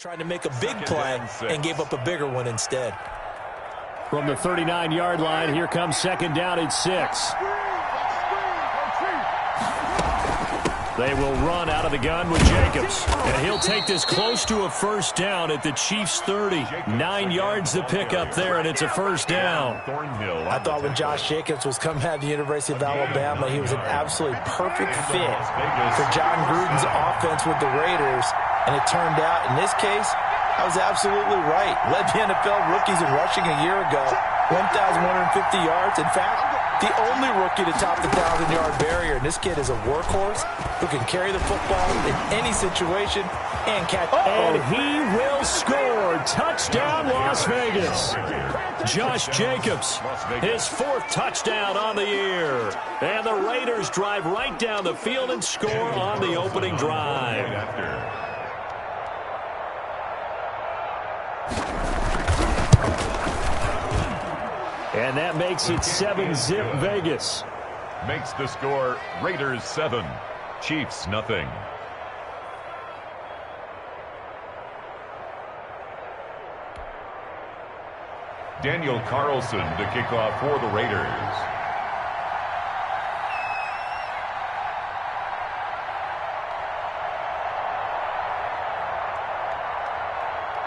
Tried to make a big play and gave up a bigger one instead. From the 39-yard line, here comes second down at 6. They will run out of the gun with Jacobs. And he'll take this close to a first down at the Chiefs' 30. 9 yards to pick up there, and it's a first down. I thought when Josh Jacobs was coming out of the University of Alabama, he was an absolutely perfect fit for John Gruden's offense with the Raiders. And it turned out, in this case, I was absolutely right. Led the NFL rookies in rushing a year ago, 1,150 yards. In fact, the only rookie to top the 1,000-yard barrier. And this kid is a workhorse who can carry the football in any situation and catch. And he will score. Touchdown, Las Vegas. Josh Jacobs, his 4th touchdown on the year. And the Raiders drive right down the field and score on the opening drive. And that makes it 7-zip Vegas. Makes the score Raiders 7, Chiefs nothing. Daniel Carlson to kick off for the Raiders.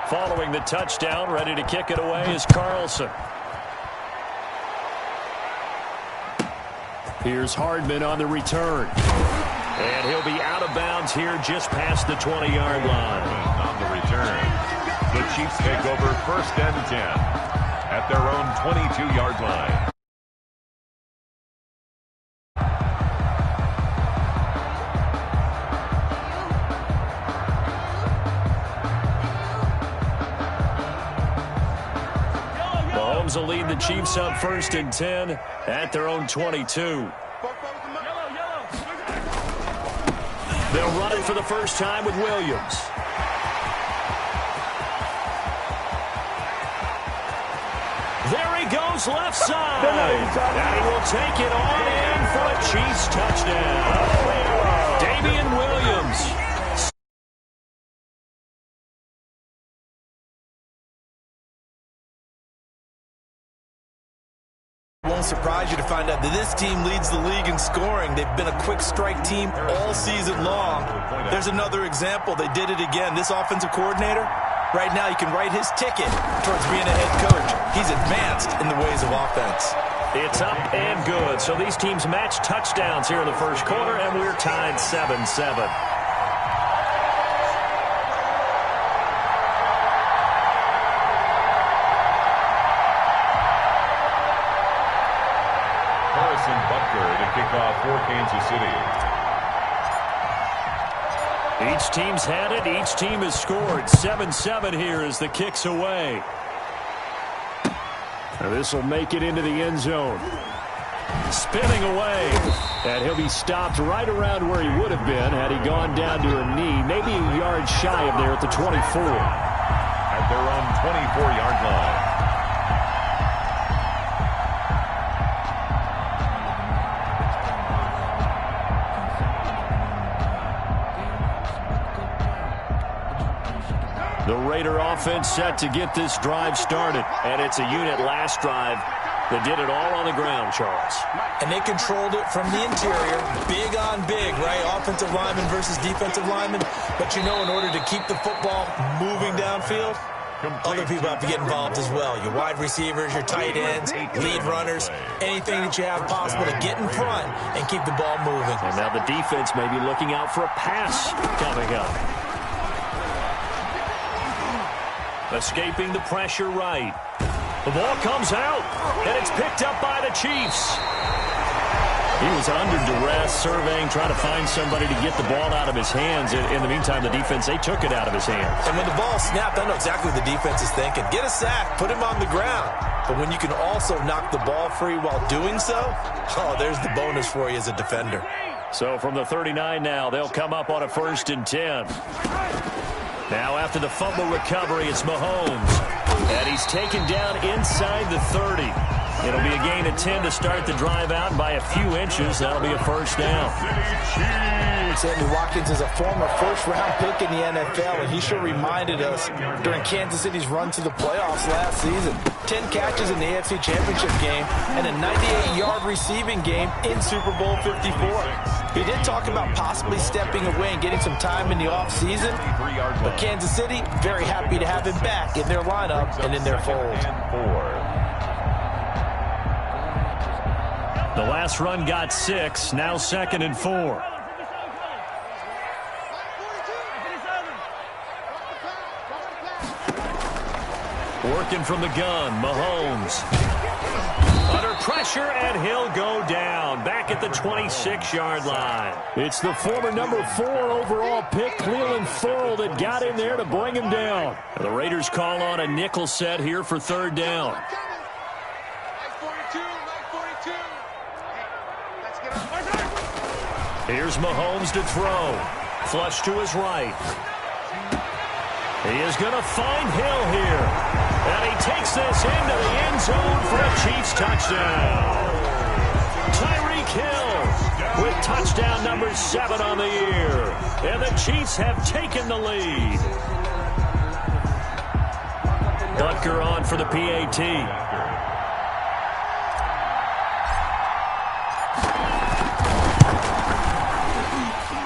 Following the touchdown, ready to kick it away is Carlson. Here's Hardman on the return. And he'll be out of bounds here just past the 20-yard line. On the return, the Chiefs take over 1st and 10 at their own 22-yard line. Mahomes will lead the Chiefs up 1st and 10 at their own 22. They'll run it for the first time with Williams. There he goes, left side. And he will take it on in for a Chiefs touchdown. Damian Williams. Won't surprise you to find out that this team leads the league in scoring. They've been a quick strike team all season long. There's another example. They did it again. This offensive coordinator, right now you can write his ticket towards being a head coach. He's advanced in the ways of offense. It's up and good. So these teams match touchdowns here in the first quarter, and we're tied 7-7. Kickoff for Kansas City. Each team's had it. Each team has scored. 7-7 here as the kick's away. This will make it into the end zone. Spinning away. And he'll be stopped right around where he would have been had he gone down to a knee. Maybe a yard shy of there at the 24. At their own 24-yard line. The Raider offense set to get this drive started. And it's a unit last drive that did it all on the ground, Charles. And they controlled it from the interior. Big on big, right? Offensive lineman versus defensive lineman. But you know, in order to keep the football moving downfield, other people have to get involved as well. Your wide receivers, your tight ends, lead runners, anything that you have possible to get in front and keep the ball moving. And now the defense may be looking out for a pass coming up. Escaping the pressure right. The ball comes out, and it's picked up by the Chiefs. He was under duress, surveying, trying to find somebody to get the ball out of his hands. In the meantime, the defense, they took it out of his hands. And when the ball snapped, I know exactly what the defense is thinking. Get a sack, put him on the ground. But when you can also knock the ball free while doing so, oh, there's the bonus for you as a defender. So from the 39 now, they'll come up on a 1st and 10. Now after the fumble recovery, it's Mahomes. And he's taken down inside the 30. It'll be a gain of 10 to start the drive out by a few inches. That'll be a first down. Sammy Watkins is a former first-round pick in the NFL, and he sure reminded us during Kansas City's run to the playoffs last season. 10 catches in the AFC Championship game and a 98-yard receiving game in Super Bowl 54. He did talk about possibly stepping away and getting some time in the offseason, but Kansas City very happy to have him back in their lineup and in their fold. The last run got 6, now 2nd and 4. Working from the gun, Mahomes. Under pressure, and he'll go down. Back at the 26-yard line. It's the former number 4 overall pick, Clelin Ferrell, that got in there to bring him down. The Raiders call on a nickel set here for 3rd down. Here's Mahomes to throw. Flush to his right. He is going to find Hill here. And he takes this into the end zone for a Chiefs touchdown. Tyreek Hill with touchdown number 7 on the year. And the Chiefs have taken the lead. Butker on for the PAT.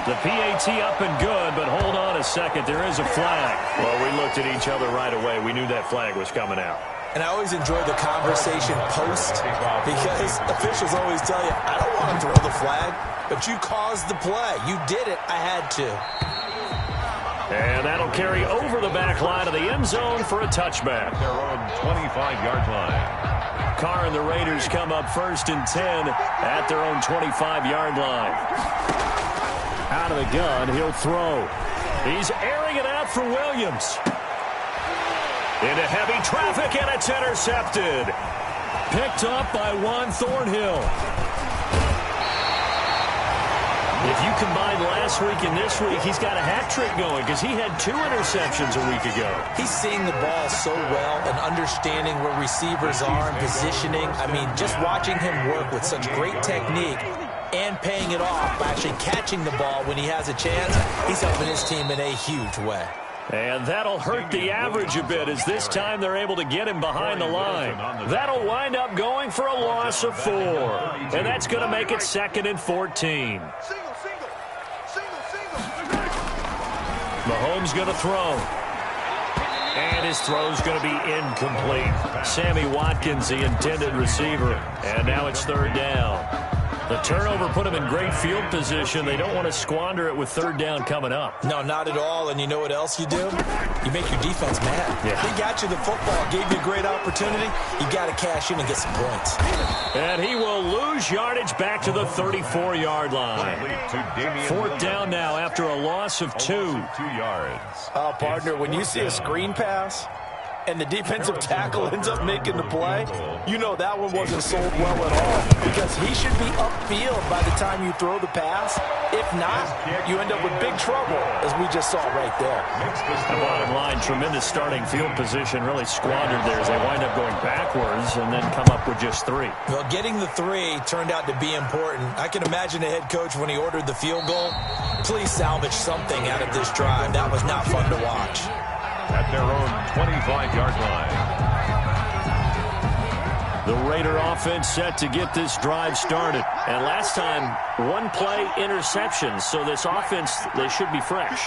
The PAT up and good, but hold on a second. There is a flag. Well, we looked at each other right away. We knew that flag was coming out. And I always enjoy the conversation post because officials always tell you, I don't want to throw the flag, but you caused the play. You did it. I had to. And that'll carry over the back line of the end zone for a touchback. Their own 25-yard line. Carr and the Raiders come up 1st and 10 at their own 25-yard line. Out of the gun, he'll throw. He's airing it out for Williams. Into heavy traffic, and it's intercepted. Picked up by Juan Thornhill. If you combine last week and this week, he's got a hat trick going because he had 2 interceptions a week ago. He's seeing the ball so well and understanding where receivers are and positioning. I mean, just watching him work with such great technique and paying it off by actually catching the ball when he has a chance, he's helping his team in a huge way. And that'll hurt the average a bit as this time they're able to get him behind the line. That'll wind up going for a loss of 4. And that's going to make it 2nd and 14. Mahomes going to throw. And his throw's going to be incomplete. Sammy Watkins, the intended receiver. And now it's 3rd down. The turnover put them in great field position. They don't want to squander it with 3rd down coming up. No, not at all. And you know what else you do? You make your defense mad. Yeah. They got you the football, gave you a great opportunity. You got to cash in and get some points. And he will lose yardage back to the 34-yard line. 4th down now after a loss of 2. 2 yards. Partner, when you see a screen pass and the defensive tackle ends up making the play, you know that one wasn't sold well at all because he should be upfield by the time you throw the pass. If not, you end up with big trouble, as we just saw right there. The bottom line, tremendous starting field position, really squandered there as they wind up going backwards and then come up with just 3. Well, getting the 3 turned out to be important. I can imagine the head coach when he ordered the field goal. Please salvage something out of this drive. That was not fun to watch. At their own 25-yard line. The Raider offense set to get this drive started. And last time, 1-play interception. So this offense, they should be fresh.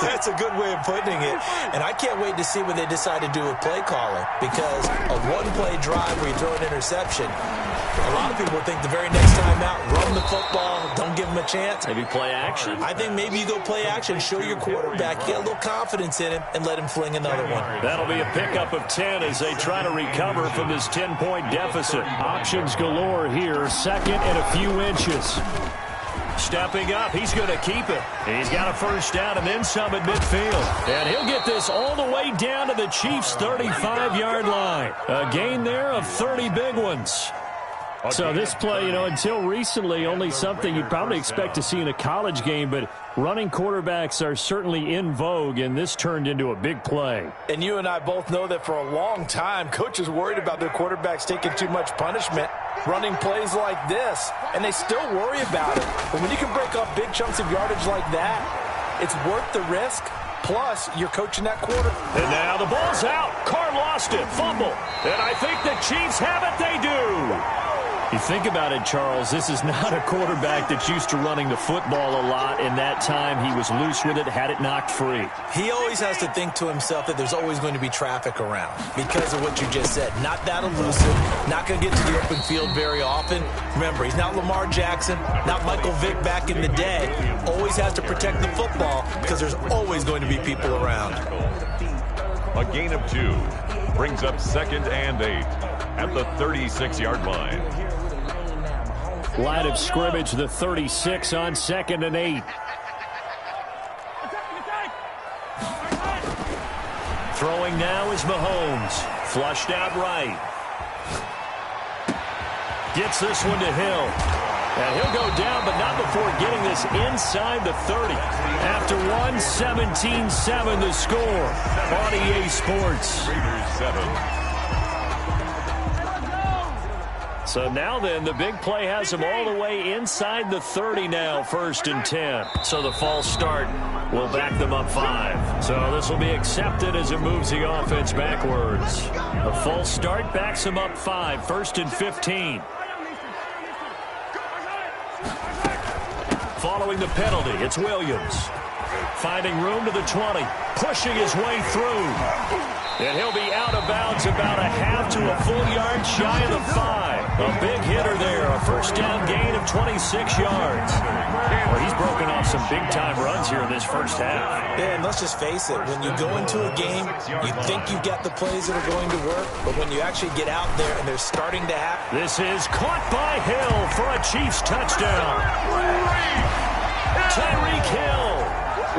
That's a good way of putting it. And I can't wait to see what they decide to do with play calling. Because a 1-play drive where you throw an interception, a lot of people think the very next time out, run the football, don't give them a chance. Maybe play action? I think maybe you go play action, show your quarterback, get a little confidence in him, and let him fling another one. That'll be a pickup of 10 as they try to recover from this 10-point deficit. Options galore here, 2nd and a few inches. Stepping up, he's going to keep it. He's got a 1st down and then some at midfield. And he'll get this all the way down to the Chiefs' 35-yard line. A gain there of 30 big ones. So this play, until recently, only something you'd probably expect to see in a college game, but running quarterbacks are certainly in vogue, and this turned into a big play. And you and I both know that for a long time, coaches worried about their quarterbacks taking too much punishment running plays like this, and they still worry about it. But when you can break up big chunks of yardage like that, it's worth the risk. Plus, you're coaching that quarter. And now the ball's out. Carr lost it. Fumble. And I think the Chiefs have it. They do. You think about it, Charles, this is not a quarterback that's used to running the football a lot. In that time, he was loose with it, had it knocked free. He always has to think to himself that there's always going to be traffic around because of what you just said. Not that elusive, not going to get to the open field very often. Remember, he's not Lamar Jackson, not Michael Vick back in the day. Always has to protect the football because there's always going to be people around. A gain of 2 brings up 2nd and 8 at the 36-yard line. Line of scrimmage, the 36 on 2nd and 8. Throwing now is Mahomes. Flushed out right. Gets this one to Hill. And he'll go down, but not before getting this inside the 30. After 1, 17-7 the score on EA Sports. Raiders 7. So now then, the big play has him all the way inside the 30 now, 1st and 10. So the false start will back them up 5. So this will be accepted as it moves the offense backwards. The false start backs him up 5, 1st and 15. Following the penalty, it's Williams. Finding room to the 20, pushing his way through. And he'll be out of bounds about a half to a full yard shy of the 5. A big hitter there, a first down gain of 26 yards. Well, he's broken off some big-time runs here in this first half. Yeah, and let's just face it, when you go into a game, you think you've got the plays that are going to work, but when you actually get out there and they're starting to happen. This is caught by Hill for a Chiefs touchdown. Tyreek Hill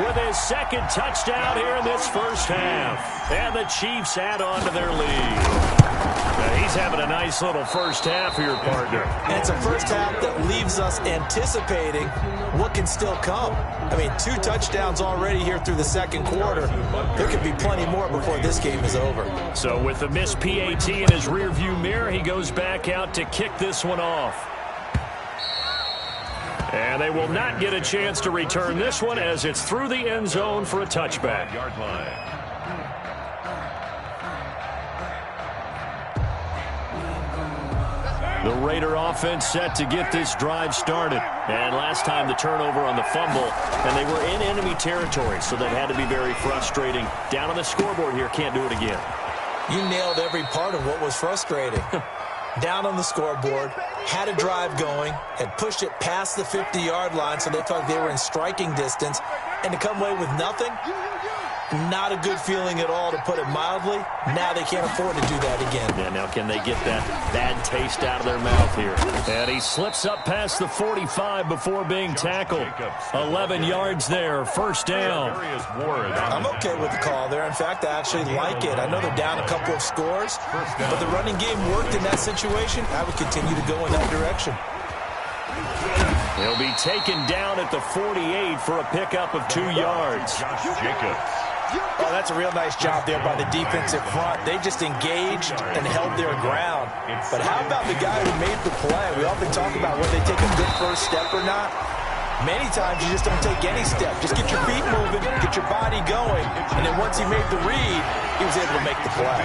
with his 2nd touchdown here in this first half. And the Chiefs add on to their lead. Now he's having a nice little first half here, partner. And it's a first half that leaves us anticipating what can still come. I mean, 2 touchdowns already here through the 2nd quarter. There could be plenty more before this game is over. So with the missed PAT in his rearview mirror, he goes back out to kick this one off. And they will not get a chance to return this one as it's through the end zone for a touchback. Yard line. The Raider offense set to get this drive started. And last time the turnover on the fumble, and they were in enemy territory, so that had to be very frustrating. Down on the scoreboard here, can't do it again. You nailed every part of what was frustrating. Down on the scoreboard, had a drive going, had pushed it past the 50-yard line so they felt like they were in striking distance, and to come away with nothing, not a good feeling at all, to put it mildly. Now they can't afford to do that again. Yeah, now can they get that bad taste out of their mouth here? And he slips up past the 45 before being tackled. 11 yards there, first down. I'm okay with the call there. In fact, I actually like it. I know they're down a couple of scores, but the running game worked in that situation. I would continue to go in that direction. He'll be taken down at the 48 for a pickup of 2 yards. Josh Jacobs. Oh, that's a real nice job there by the defensive front. They just engaged and held their ground. But how about the guy who made the play? We often talk about whether they take a good first step or not. Many times you just don't take any step. Just get your feet moving, get your body going, and then once he made the read, he was able to make the play.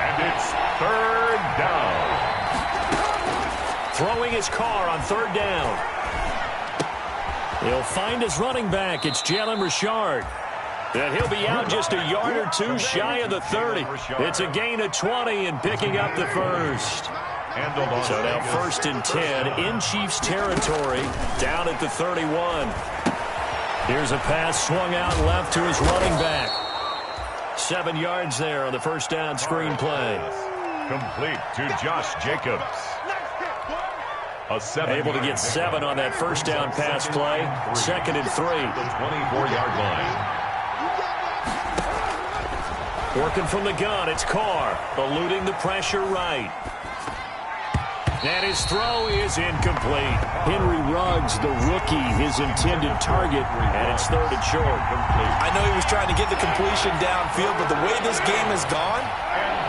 And it's 3rd down. Throwing his car on 3rd down. He'll find his running back. It's Jalen Richard. And he'll be out just a yard or 2 shy of the 30. It's a gain of 20 and picking up the first. So now 1st and 10 in Chiefs territory, down at the 31. Here's a pass swung out left to his running back. 7 yards there on the first down screen play. Complete to Josh Jacobs. Able to get 7 on that first down pass play. 2nd and 3. The 24-yard line. Working from the gun, it's Carr, eluding the pressure right. And his throw is incomplete. Henry Ruggs, the rookie, his intended target, and it's third and short. I know he was trying to get the completion downfield, but the way this game has gone,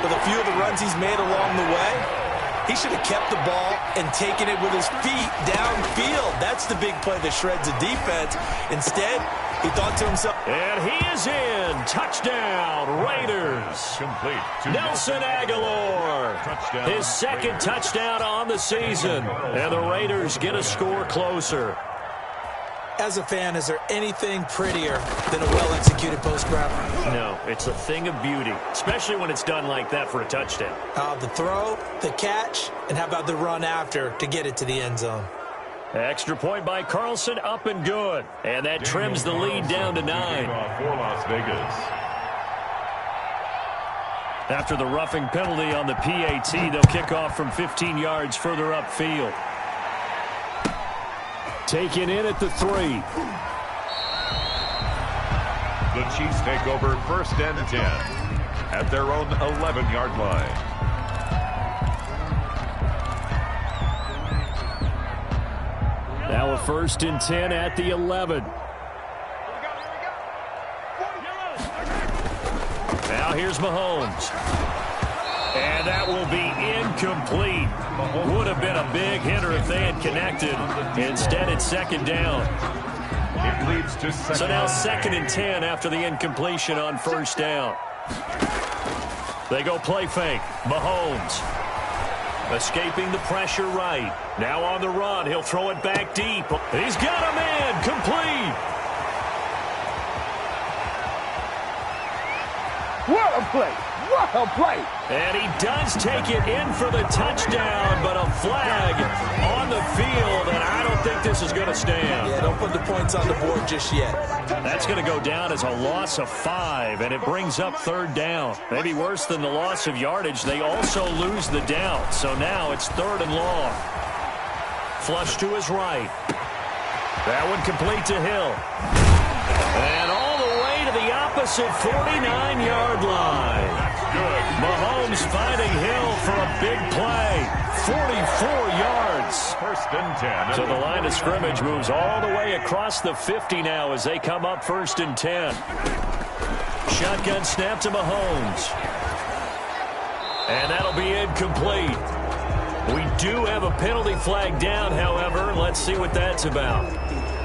with a few of the runs he's made along the way, he should have kept the ball and taken it with his feet downfield. That's the big play that shreds the defense. Instead, he thought to himself. And he is in. Touchdown, Raiders. Complete. Nelson Aguilar. Touchdown, His second Raiders. touchdown on the season. And the Raiders get a score closer. As a fan, is there anything prettier than a well-executed post grab? No, it's a thing of beauty, especially when it's done like that for a touchdown. The throw, the catch, and how about the run after to get it to the end zone? Extra point by Carlson, up and good. And that trims the lead down to 9. For Las Vegas. After the roughing penalty on the PAT, they'll kick off from 15 yards further upfield. Taken in at the 3. The Chiefs take over first and 10 at their own 11-yard line. Now a first and 10 at the 11. Now here's Mahomes. And that will be incomplete. Would have been a big hitter if they had connected. Instead, it's second down. It leads to second. So now second and 10 after the incompletion on first down. They go play fake. Mahomes escaping the pressure right. Now on the run. He'll throw it back deep. He's got a man. Complete. What a play. What a play. And he does take it in for the touchdown, but a flag on the field, and I don't think this is going to stand. Yeah, don't put the points on the board just yet. That's going to go down as a loss of 5, and it brings up third down. Maybe worse than the loss of yardage, they also lose the down. So now it's third and long. Flush to his right. That one complete to Hill. And all the way to the opposite 49-yard line. Good. Mahomes finding Hill for a big play. 44 yards. First and 10. So the line of scrimmage moves all the way across the 50 now as they come up first and 10. Shotgun snap to Mahomes. And that'll be incomplete. We do have a penalty flag down, however. Let's see what that's about.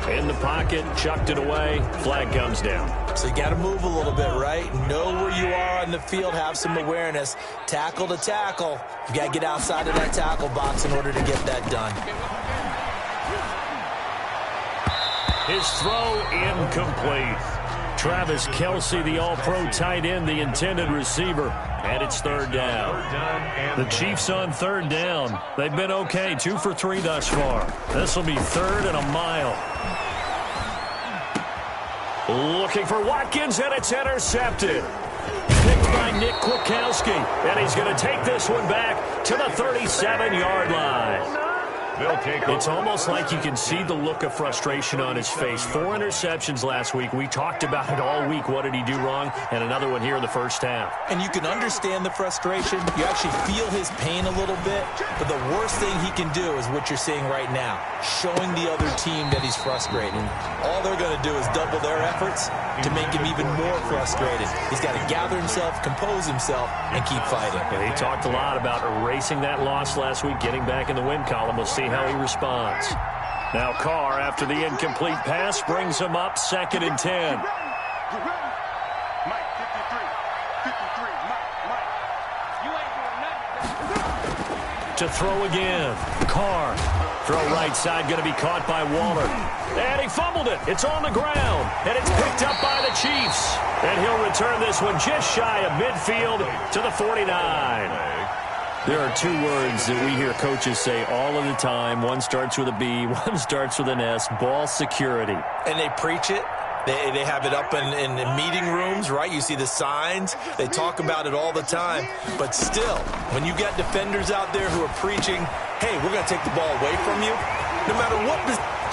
In the pocket, chucked it away, flag comes down. So you got to move a little bit, right? Know where you are on the field, have some awareness. Tackle to tackle. You got to get outside of that tackle box in order to get that done. His throw incomplete. Travis Kelce, the all-pro tight end, the intended receiver. And it's third down. The Chiefs on third down. They've been okay, 2 for 3 thus far. This will be third and a mile. Looking for Watkins, and it's intercepted. Picked by Nick Kwiatkowski. And he's going to take this one back to the 37-yard line. It's almost like you can see the look of frustration on his face. 4 interceptions last week. We talked about it all week. What did he do wrong? And another one here in the first half. And you can understand the frustration. You actually feel his pain a little bit. But the worst thing he can do is what you're seeing right now, showing the other team that he's frustrated. All they're going to do is double their efforts to make him even more frustrated. He's got to gather himself, compose himself, and keep fighting. And he talked a lot about erasing that loss last week, getting back in the win column. We'll see how he responds. Now Carr, after the incomplete pass, brings him up second and 10. To throw again. Carr. Throw right side, going to be caught by Waller. And he fumbled it. It's on the ground. And it's picked up by the Chiefs. And he'll return this one just shy of midfield to the 49. There are 2 words that we hear coaches say all of the time. One starts with a B, one starts with an S, ball security. And they preach it. They have it up in meeting rooms, right? You see the signs. They talk about it all the time. But still, when you got defenders out there who are preaching, hey, we're going to take the ball away from you, no matter what.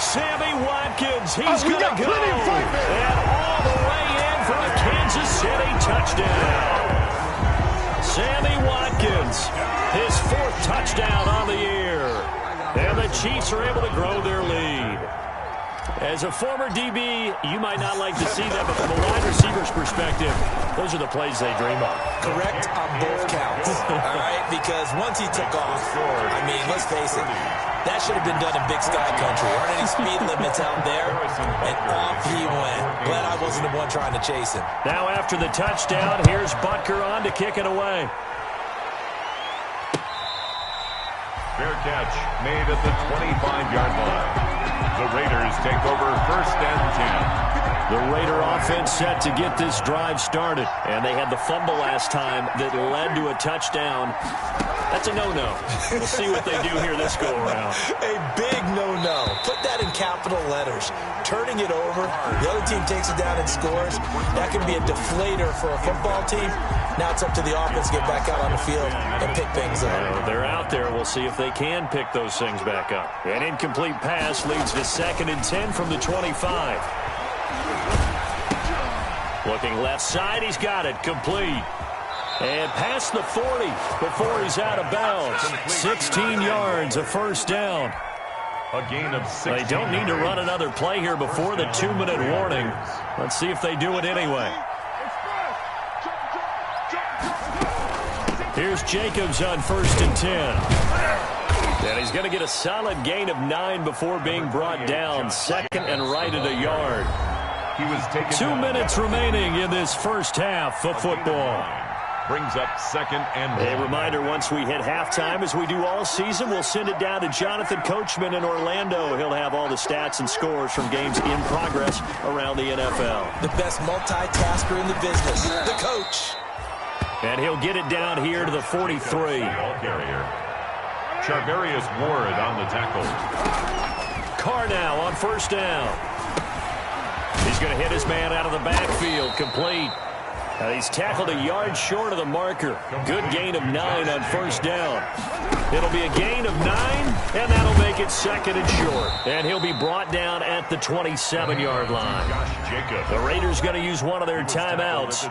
Sammy Watkins, he's going to go. And all the way in for a Kansas City touchdown. Sammy Watkins, his 4th touchdown on the year. Chiefs are able to grow their lead. As a former DB, you might not like to see that, but from a wide receiver's perspective, those are the plays they dream of. Correct on both counts, all right? Because once he took off, I mean, let's face it, that should have been done in Big Sky Country. Aren't any speed limits out there? And off he went. Glad I wasn't the one trying to chase him. Now after the touchdown, here's Butker on to kick it away. Fair catch made at the 25-yard line. The Raiders take over 1st and 10. The Raider offense set to get this drive started. And they had the fumble last time that led to a touchdown. That's a no-no. We'll see what they do here this go-around. A big no-no. Put that in capital letters. Turning it over, the other team takes it down and scores. That can be a deflator for a football team. Now it's up to the offense to get back out on the field and pick things up. They're out there. We'll see if they can pick those things back up. An incomplete pass leads to 2nd and 10 from the 25. Looking left side, he's got it. Complete. And past the 40 before he's out of bounds. 16 yards, a 1st down. A gain of 6. They don't need to run another play here before the 2-minute warning. Let's see if they do it anyway. Here's Jacobs on 1st and 10. And he's going to get a solid gain of 9 before being brought down. 2nd and right at a yard. He was taken 2 minutes remaining in this first half of football. Brings up 2nd and 1. A reminder, once we hit halftime, as we do all season, we'll send it down to Jonathan Coachman in Orlando. He'll have all the stats and scores from games in progress around the NFL. The best multitasker in the business, the coach. And he'll get it down here to the 43. Ball carrier. Charvarius Ward on the tackle. Carr now on 1st down. He's going to hit his man out of the backfield. Complete. He's tackled a yard short of the marker. Good gain of 9 on 1st down. It'll be a gain of 9, and that'll make it 2nd and short. And he'll be brought down at the 27-yard line. The Raiders going to use one of their timeouts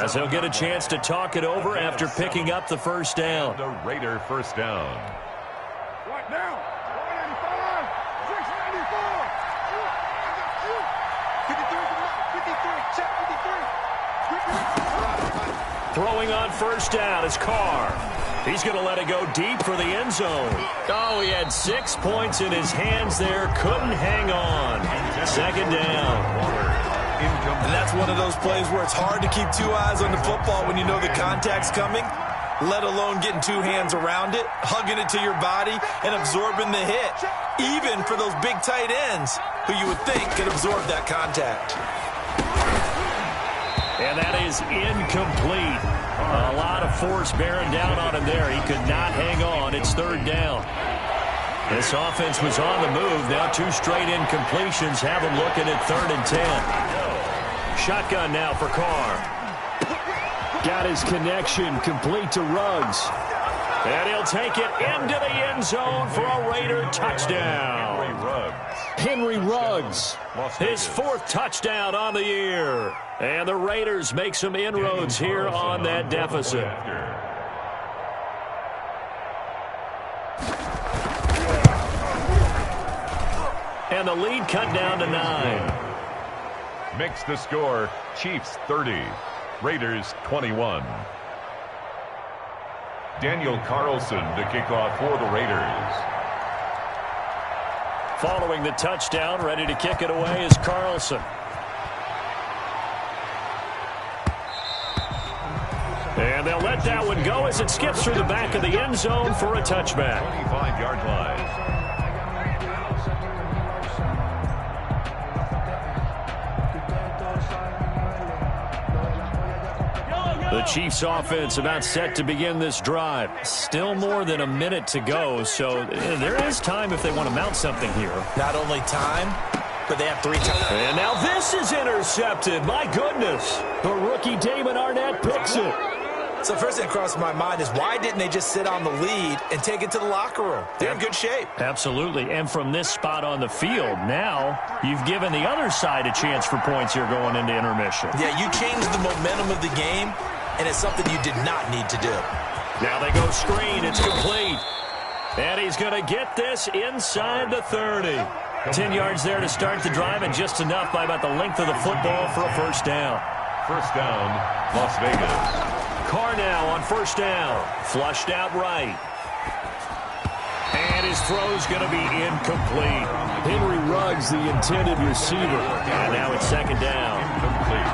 as they'll get a chance to talk it over after picking up the 1st down. The Raider 1st down. Right now, 185, 694. 53, check 53. Throwing on 1st down is Carr. He's going to let it go deep for the end zone. Oh, he had 6 points in his hands there. Couldn't hang on. 2nd down. And that's one of those plays where it's hard to keep 2 eyes on the football when you know the contact's coming, let alone getting 2 hands around it, hugging it to your body, and absorbing the hit, even for those big tight ends who you would think could absorb that contact. And that is incomplete. A lot of force bearing down on him there. He could not hang on. It's 3rd down. This offense was on the move. Now 2 straight incompletions have him looking at 3rd and 10. Shotgun now for Carr. Got his connection complete to Ruggs. And he'll take it into the end zone for a Raider touchdown. Henry Ruggs, his 4th touchdown on the year. And the Raiders make some inroads here on that deficit. And the lead cut down to 9. Makes the score, Chiefs 30, Raiders 21. Daniel Carlson to kick off for the Raiders. Following the touchdown, ready to kick it away is Carlson. And they'll let that one go as it skips through the back of the end zone for a touchback. 25-yard line. The Chiefs offense about set to begin this drive. Still more than a minute to go, so there is time if they want to mount something here. Not only time, but they have 3 times. And now this is intercepted. My goodness. The rookie Damon Arnett picks it. So first thing that crossed my mind is why didn't they just sit on the lead and take it to the locker room? They're in good shape. Absolutely. And from this spot on the field, now you've given the other side a chance for points here going into intermission. Yeah, you changed the momentum of the game, and it's something you did not need to do. Now they go screen. It's complete. And he's going to get this inside the 30. 10 yards there to start the drive, and just enough by about the length of the football for a first down. First down, Las Vegas. Carr now on first down. Flushed out right. And his throw's going to be incomplete. Henry Ruggs, the intended receiver. And now it's second down.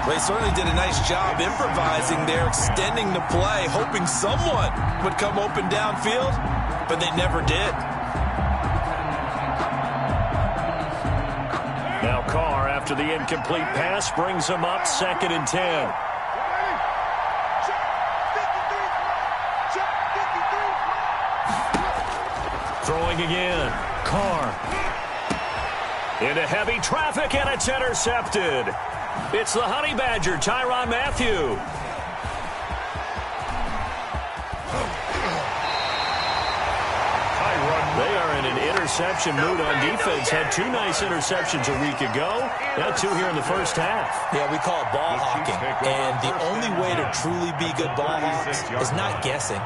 They certainly did a nice job improvising there, extending the play, hoping someone would come open downfield, but they never did. Now Carr, after the incomplete pass, brings him up 2nd and 10. Throwing again. Carr. Into heavy traffic, and it's intercepted. It's the Honey Badger, Tyrann Mathieu. They are in an interception mood on defense. Had 2 nice interceptions a week ago. Now 2 here in the first half. Yeah, we call it ball hawking. And the only way to truly be good ball hawks is not guessing.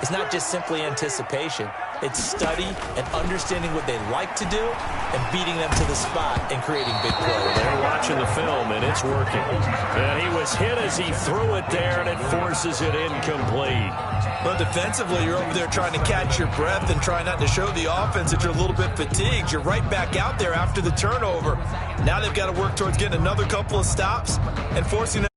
It's not just simply anticipation. It's study and understanding what they like to do and beating them to the spot and creating big plays. They're watching the film, and it's working. And he was hit as he threw it there, and it forces it incomplete. But defensively, you're over there trying to catch your breath and try not to show the offense that you're a little bit fatigued. You're right back out there after the turnover. Now they've got to work towards getting another couple of stops and forcing them